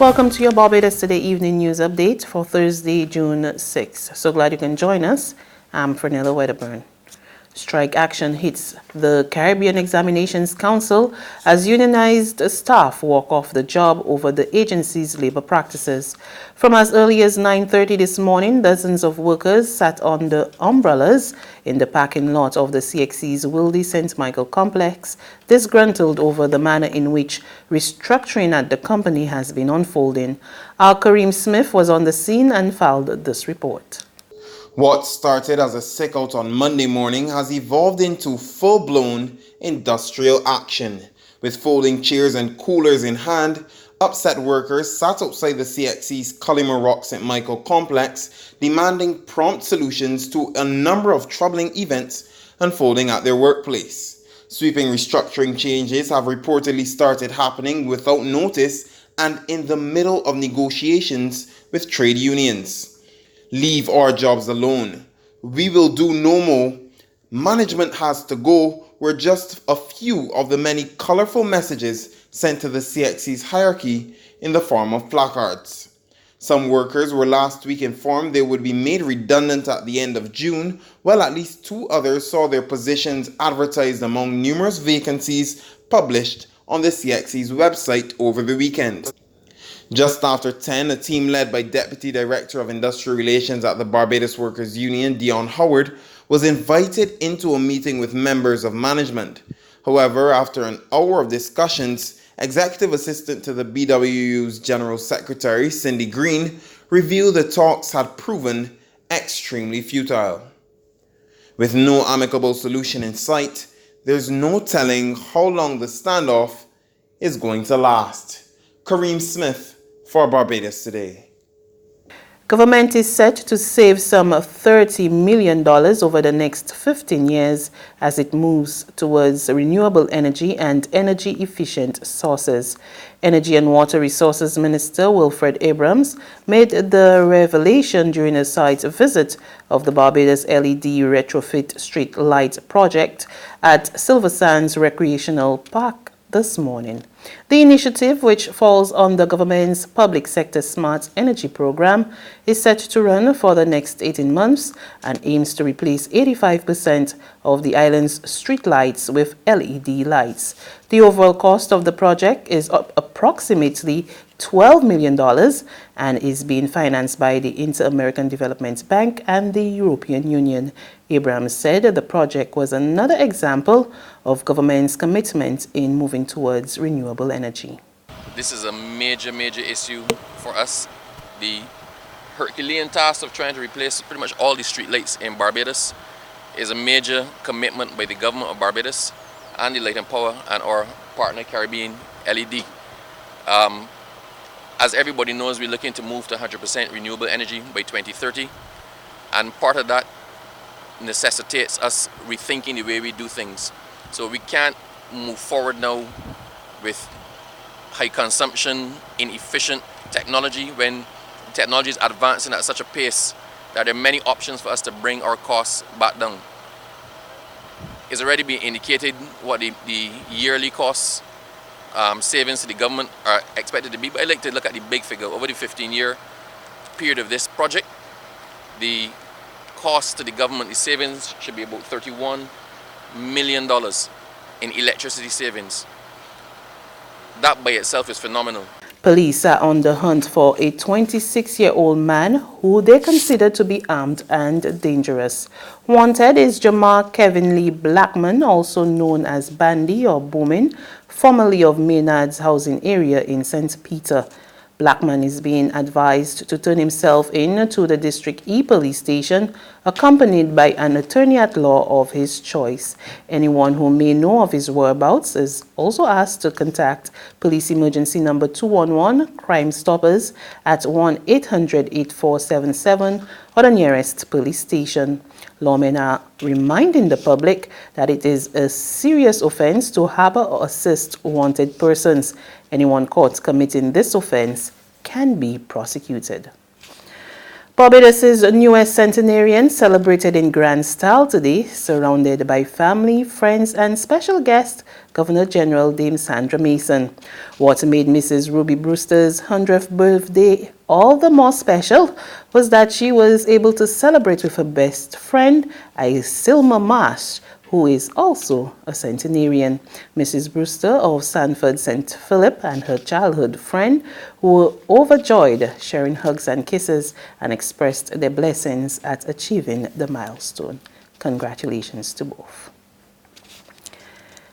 Welcome to your Barbados Today evening news update for Thursday, June 6th. So glad you can join us. I'm Fernella Wedderburn. Strike action hits the Caribbean Examinations Council as unionized staff walk off the job over the agency's labor practices. From as early as 9:30 this morning, dozens of workers sat under umbrellas in the parking lot of the CXC's Wildy St. Michael complex, disgruntled over the manner in which restructuring at the company has been unfolding. Our Kareem Smith was on the scene and filed this report. What started as a sick-out on Monday morning has evolved into full-blown industrial action. With folding chairs and coolers in hand, upset workers sat outside the CXC's Cullimer Rock St. Michael complex, demanding prompt solutions to a number of troubling events unfolding at their workplace. Sweeping restructuring changes have reportedly started happening without notice and in the middle of negotiations with trade unions. Leave our jobs alone. We will do no more. Management has to go were just a few of the many colorful messages sent to the CXC's hierarchy in the form of placards. Some workers were last week informed they would be made redundant at the end of June, while at least two others saw their positions advertised among numerous vacancies published on the CXC's website over the weekend. Just after 10, a team led by Deputy Director of Industrial Relations at the Barbados Workers Union, Dion Howard, was invited into a meeting with members of management. However, after an hour of discussions, Executive Assistant to the BWU's General Secretary, Cindy Green, revealed the talks had proven extremely futile. With no amicable solution in sight, there's no telling how long the standoff is going to last. Kareem Smith for Barbados Today. Government is set to save some $30 million over the next 15 years as it moves towards renewable energy and energy-efficient sources. Energy and Water Resources Minister Wilfred Abrams made the revelation during a site visit of the Barbados LED Retrofit Street Light Project at Silver Sands Recreational Park this morning. The initiative, which falls on the government's public sector smart energy program, is set to run for the next 18 months and aims to replace 85% of the island's street lights with LED lights. The overall cost of the project is approximately $12 million and is being financed by the Inter-American Development Bank and the European Union. Abrams said the project was another example of government's commitment in moving towards renewable energy. This is a major issue for us. The Herculean task of trying to replace pretty much all the street lights in Barbados is a major commitment by the government of Barbados and the Light and Power and our partner Caribbean LED. As everybody knows, we're looking to move to 100% renewable energy by 2030, and part of that necessitates us rethinking the way we do things. So we can't move forward now with high consumption, inefficient technology when technology is advancing at such a pace that there are many options for us to bring our costs back down. It's already been indicated what the yearly costs savings to the government are expected to be, but I like to look at the big figure. Over the 15-year period of this project, the cost to the government, the savings should be about $31 million in electricity savings. That by itself is phenomenal. Police are on the hunt for a 26-year-old man who they consider to be armed and dangerous. Wanted is Jamar Kevin Lee Blackman, also known as Bandy or Boomin, formerly of Maynard's housing area in St. Peter. Blackman is being advised to turn himself in to the District E police station, accompanied by an attorney at law of his choice. Anyone who may know of his whereabouts is also asked to contact Police Emergency Number 211 Crime Stoppers at 1-800-8477 or the nearest police station. Lawmen are reminding the public that it is a serious offense to harbor or assist wanted persons. Anyone caught committing this offense can be prosecuted. Barbados' newest centenarian celebrated in grand style today, surrounded by family, friends, and special guest, Governor-General Dame Sandra Mason. What made Mrs. Ruby Brewster's 100th birthday all the more special was that she was able to celebrate with her best friend, Isilma Marsh, who is also a centenarian. Mrs. Brewster of Sanford St. Philip and her childhood friend were overjoyed, sharing hugs and kisses, and expressed their blessings at achieving the milestone. Congratulations to both.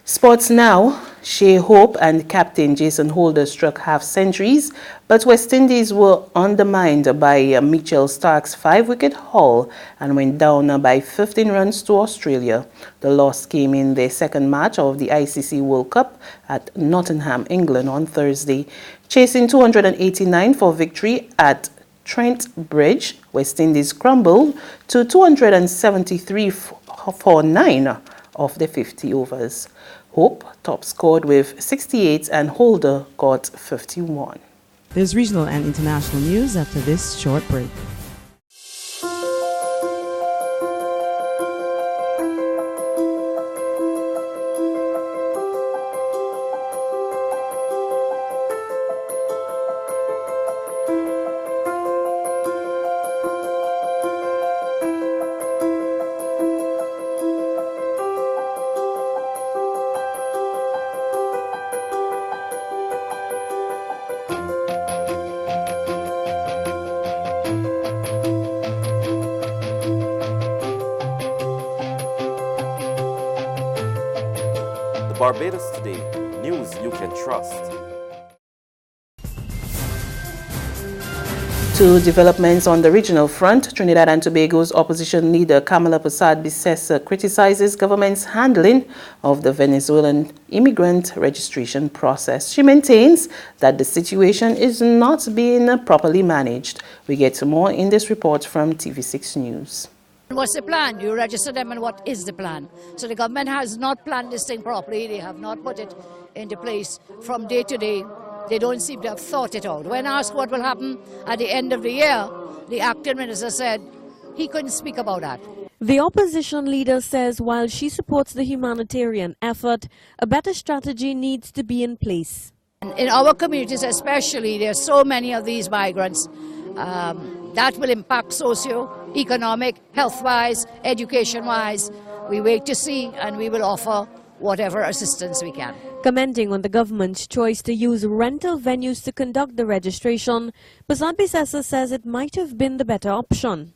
Sports now. Shea Hope and captain Jason Holder struck half centuries, but West Indies were undermined by Mitchell Starc's 5-wicket haul and went down by 15 runs to Australia. The loss came in their second match of the ICC World Cup at Nottingham, England on Thursday. Chasing 289 for victory at Trent Bridge, West Indies crumbled to 273 for 9 of the 50 overs. Hope top scored with 68 and Holder got 51. There's regional and international news after this short break. Barbados Today, news you can trust. To developments on the regional front, Trinidad and Tobago's opposition leader Kamala Persad-Bissessar criticizes government's handling of the Venezuelan immigrant registration process. She maintains that the situation is not being properly managed. We get more in this report from TV6 News. What's the plan? You register them, and what is the plan? So the government has not planned this thing properly. They have not put it into place from day to day. They don't seem to have thought it out. When asked what will happen at the end of the year, the acting minister said he couldn't speak about that. The opposition leader says while she supports the humanitarian effort, a better strategy needs to be in place. In our communities especially, there are so many of these migrants that will impact socio-economic, health-wise, education-wise. We wait to see, and we will offer whatever assistance we can. Commenting on the government's choice to use rental venues to conduct the registration, Persad-Bissessar says it might have been the better option.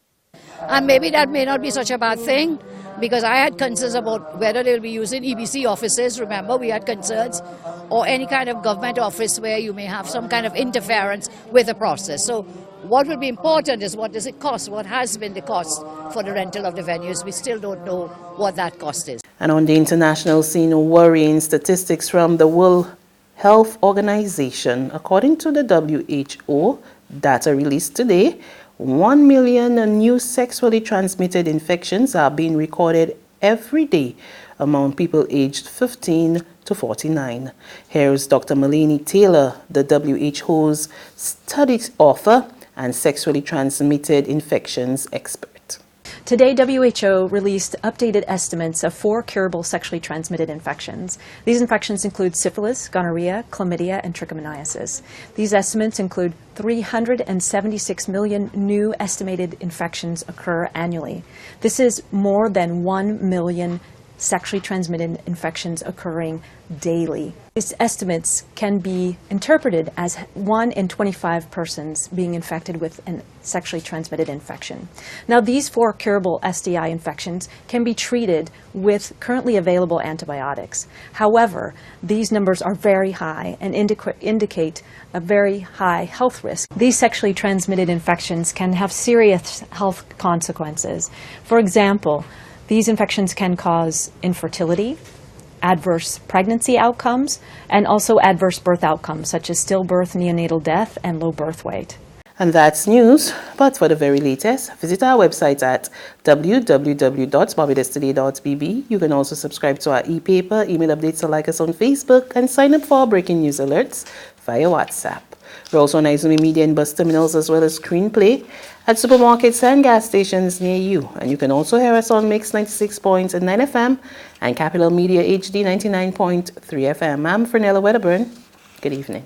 And maybe that may not be such a bad thing, because I had concerns about whether they'll be using EBC offices. Remember, we had concerns, or any kind of government office where you may have some kind of interference with the process. So what will be important is what does it cost? What has been the cost for the rental of the venues? We still don't know what that cost is. And on the international scene, worrying statistics from the World Health Organization. According to the WHO, data released today, 1 million new sexually transmitted infections are being recorded every day among people aged 15 to 49. Here's Dr. Melanie Taylor, the WHO's study author and sexually transmitted infections expert. Today, WHO released updated estimates of 4 curable sexually transmitted infections. These infections include syphilis, gonorrhea, chlamydia, and trichomoniasis. These estimates include 376 million new estimated infections occur annually. This is more than 1 million sexually transmitted infections occurring daily. These estimates can be interpreted as 1 in 25 persons being infected with a sexually transmitted infection. Now, these 4 curable STI infections can be treated with currently available antibiotics. However, these numbers are very high and indicate a very high health risk. These sexually transmitted infections can have serious health consequences. For example, these infections can cause infertility, adverse pregnancy outcomes, and also adverse birth outcomes, such as stillbirth, neonatal death, and low birth weight. And that's news, but for the very latest, visit our website at www.barbadostoday.bb. You can also subscribe to our e-paper, email updates, or like us on Facebook, and sign up for our breaking news alerts via WhatsApp. We're also on Izumi Media and bus terminals as well as Screenplay at supermarkets and gas stations near you. And you can also hear us on Mix 96.9 FM and Capital Media HD 99.3 FM. I'm Fernella Wedderburn. Good evening.